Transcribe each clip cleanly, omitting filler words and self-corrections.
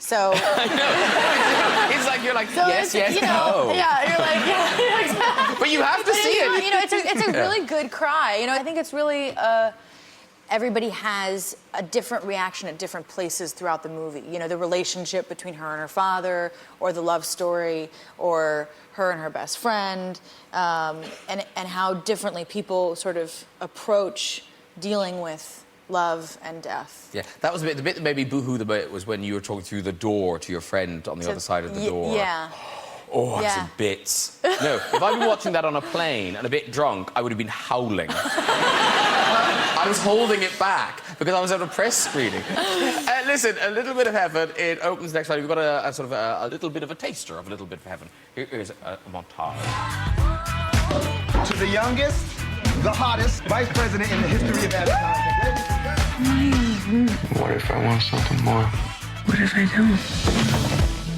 So... I know. It's like, you're like, so yes, yes, you know, no. Yeah, you're like, yeah, exactly. But you have to see it. You know, it's a really good cry. You know, I think it's really... everybody has a different reaction at different places throughout the movie. You know, the relationship between her and her father, or the love story, or her and her best friend, and how differently people sort of approach dealing with love and death. Yeah, that was the bit that made me boohoo the bit was when you were talking through the door to your friend on the other side of the door. Yeah. Oh, I was in bits. No, if I'd been watching that on a plane and a bit drunk, I would have been howling. I was holding it back because I was at a press screening. Listen, A Little Bit of Heaven, it opens next Friday. We've got a sort of a little bit of a taster of A Little Bit of Heaven. Here's a montage. To the youngest, the hottest vice president in the history of advertising. What if I want something more? What if I don't?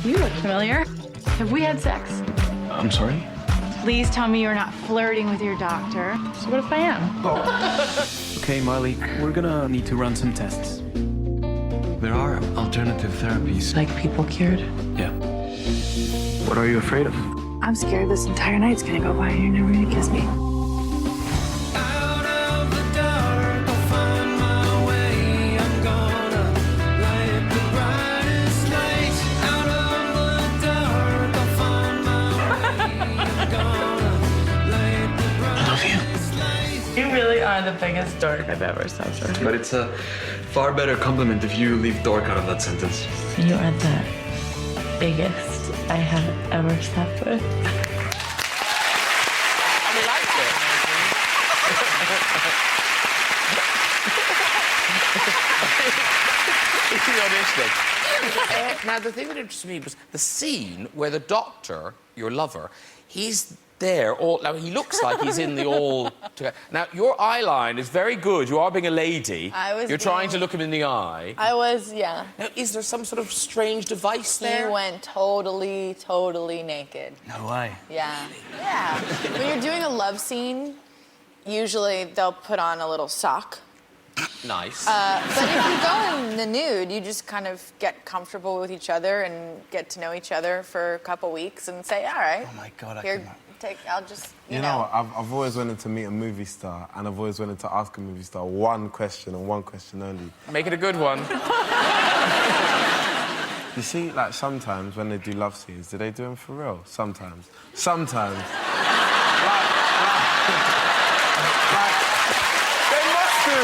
You look familiar. Have we had sex? I'm sorry? Please tell me you're not flirting with your doctor. So what if I am? Okay, Marley, we're gonna need to run some tests. There are alternative therapies. Like people cured? Yeah. What are you afraid of? I'm scared this entire night's gonna go by and you're never gonna kiss me. You really are the biggest dork I've ever slept with. But it's a far better compliment if you leave dork out of that sentence. You are the biggest I have ever slept with. And we liked it. It's now, the thing that interested me was the scene where the doctor, your lover, he's there. Now, he looks like he's in the all... Now, your eye line is very good. You are being a lady. You're trying to look him in the eye. I was, yeah. Now, is there some sort of strange device there? He went totally naked. No way. Yeah. Yeah. When you're doing a love scene, usually they'll put on a little sock. Nice. But if you go in the nude, you just kind of get comfortable with each other and get to know each other for a couple weeks and say, all right. Oh, my God, I'll just, you know what? I've always wanted to meet a movie star, and I've always wanted to ask a movie star one question and one question only. Make it a good one. You see, like, sometimes when they do love scenes, do they do them for real? Sometimes. Sometimes. They must do!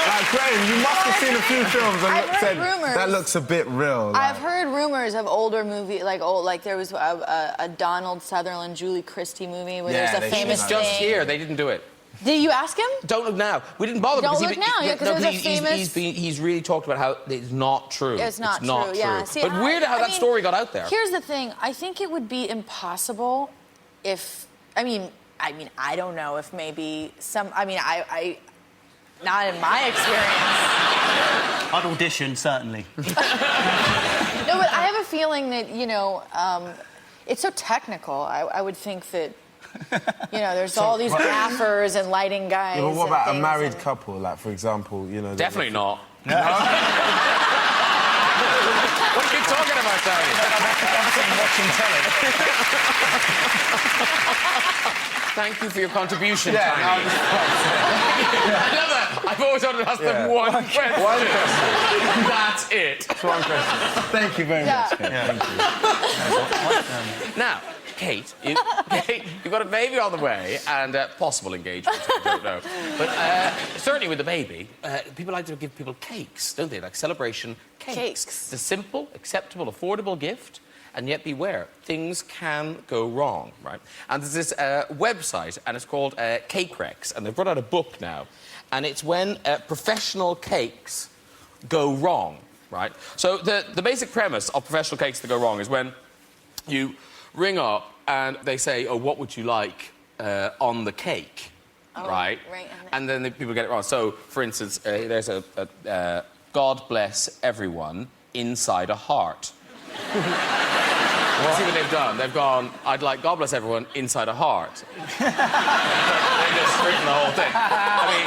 Like, Graham, you must have seen a few films and said, that looks a bit real. Like. I've heard rumors of older movies, like there was a Donald Sutherland, Julie Christie movie where there's a famous thing. Just here, they didn't do it. Did you ask him? Don't look now. We didn't bother. Don't look now, yeah, because there's a famous... He's really talked about how it's not true. It's not true, yeah. See, but weird how that story got out there. Here's the thing. I think it would be impossible if... I mean, I don't know if maybe some... I not in my experience. I'd audition, certainly. No, but I have a feeling that, you know, it's so technical. I would think that, you know, there's all these gaffers and lighting guys. Yeah, but what about a married couple? Like, for example, you know... Definitely not. No? What are you talking about, Tony? I'm watching telly. Thank you for your contribution, Yeah, Tiny. no, I love that. I've always wanted to ask them one question. One question. That's it. Just one question. Thank you very much, Kate. Thank you. Now, Kate, you've got a baby on the way and possible engagement, I don't know. But certainly with the baby, people like to give people cakes, don't they? Like celebration cakes. It's a simple, acceptable, affordable gift. And yet, beware, things can go wrong, right? And there's this website, and it's called Cake Rex, and they've brought out a book now. And it's when professional cakes go wrong, right? So the basic premise of professional cakes that go wrong is when you ring up and they say, oh, what would you like on the cake, right? And then people get it wrong. So, for instance, there's a God bless everyone inside a heart. See what they've done? They've gone, I'd like God bless everyone inside a heart. They've just written the whole thing. I mean,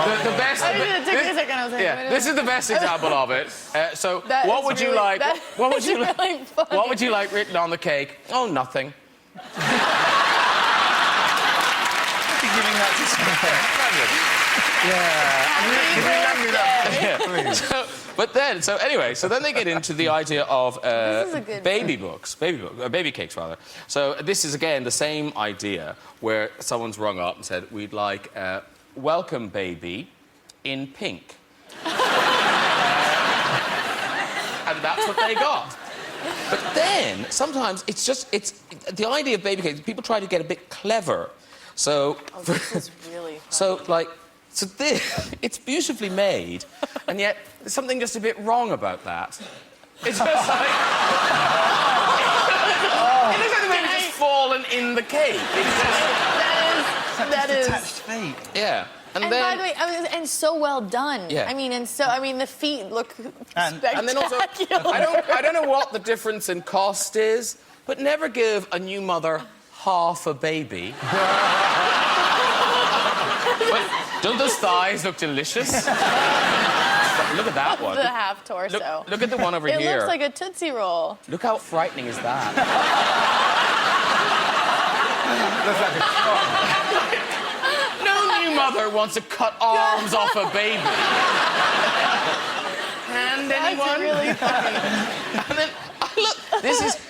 The best. It took me a second. I was like, Yeah, this is the best example of it. So, That what is would you really- like? that What would is you like? really funny. What would you like written on the cake? Oh, nothing. Giving that to So then they get into the idea of This is a good baby cakes rather. So this is again the same idea where someone's rung up and said, "We'd like welcome baby in pink," and that's what they got. But then sometimes it's the idea of baby cakes. People try to get a bit clever. So, This is really this, it's beautifully made, and yet there's something just a bit wrong about that. It's just like... It looks like the baby's just fallen in the cake. It's just... That is... Detached feet. Yeah. And then, by the way, and so well done. Yeah. I mean, the feet look spectacular. and then also, I don't know what the difference in cost is, but never give a new mother half a baby. But don't those thighs look delicious? Look at that one. The half torso. Look at the one over It here. looks like a Tootsie Roll. Look how frightening is that? No new mother wants to cut arms off a baby. Hand anyone? That's really funny. And then, look,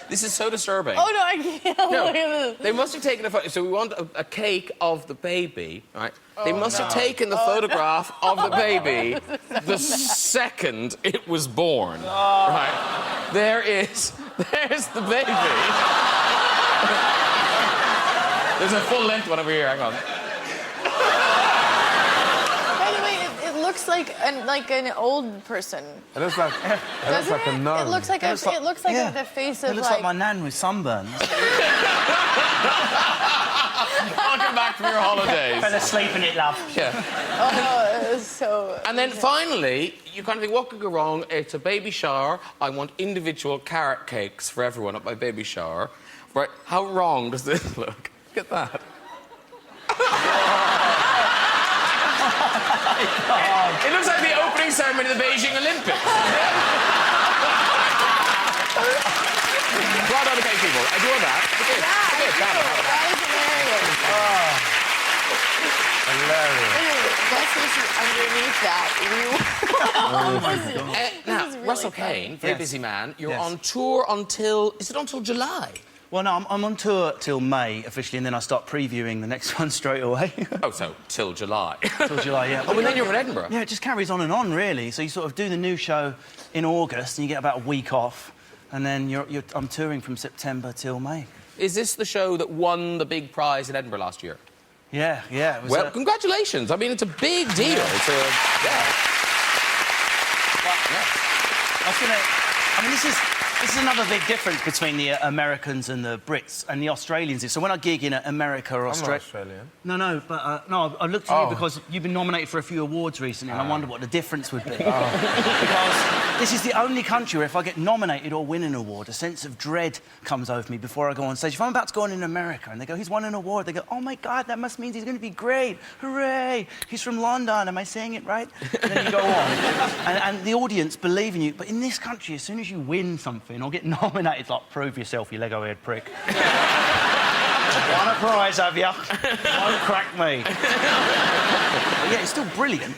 this is so disturbing. Oh, no, I can't. No, Look at this. they must have taken a photo. So we want a cake of the baby, right? They must have taken the photograph of the baby the second it was born, right? There's the baby. There's a full-length one over here. Hang on. By the way, it looks like an old person. It looks like a nun. It looks like the face of It looks like my nan with sunburns. Welcome back from your holidays. Fell asleep in it, love. Yeah. Oh, it was so... And then finally, you kind of think, what could go wrong? It's a baby shower. I want individual carrot cakes for everyone at my baby shower. Right? How wrong does this look? Look at that. It looks like the opening ceremony of the Beijing Olympics. Well done, okay, people. I do that. Look at it. That is hilarious. Messages underneath that. Now, really Russell funny. Kane, very Yes. busy man. You're Yes. on tour until... Is it until July? Well, no, I'm on tour till May, officially, and then I start previewing the next one straight away. Oh, so till July. Till July, yeah. Oh, and then you're in Edinburgh. Yeah, it just carries on and on, really. So you sort of do the new show in August, and you get about a week off, and then I'm touring from September till May. Is this the show that won the big prize in Edinburgh last year? Yeah. It was, Well, congratulations. I mean, it's a big deal. It's a... Yeah. This is another big difference between the Americans and the Brits and the Australians. So when I gig in America or I'm not Australia... Australian. No, but I looked at you because you've been nominated for a few awards recently, and I wonder what the difference would be. Because this is the only country where if I get nominated or win an award, a sense of dread comes over me before I go on stage. If I'm about to go on in America and they go, he's won an award, they go, oh my God, that must mean he's going to be great. Hooray! He's from London, am I saying it right? And then you go on. And the audience believe in you. But in this country, as soon as you win something or get nominated, it's like, prove yourself, you Lego-head prick. Won a prize, have you? Don't crack me. But yeah, it's still brilliant.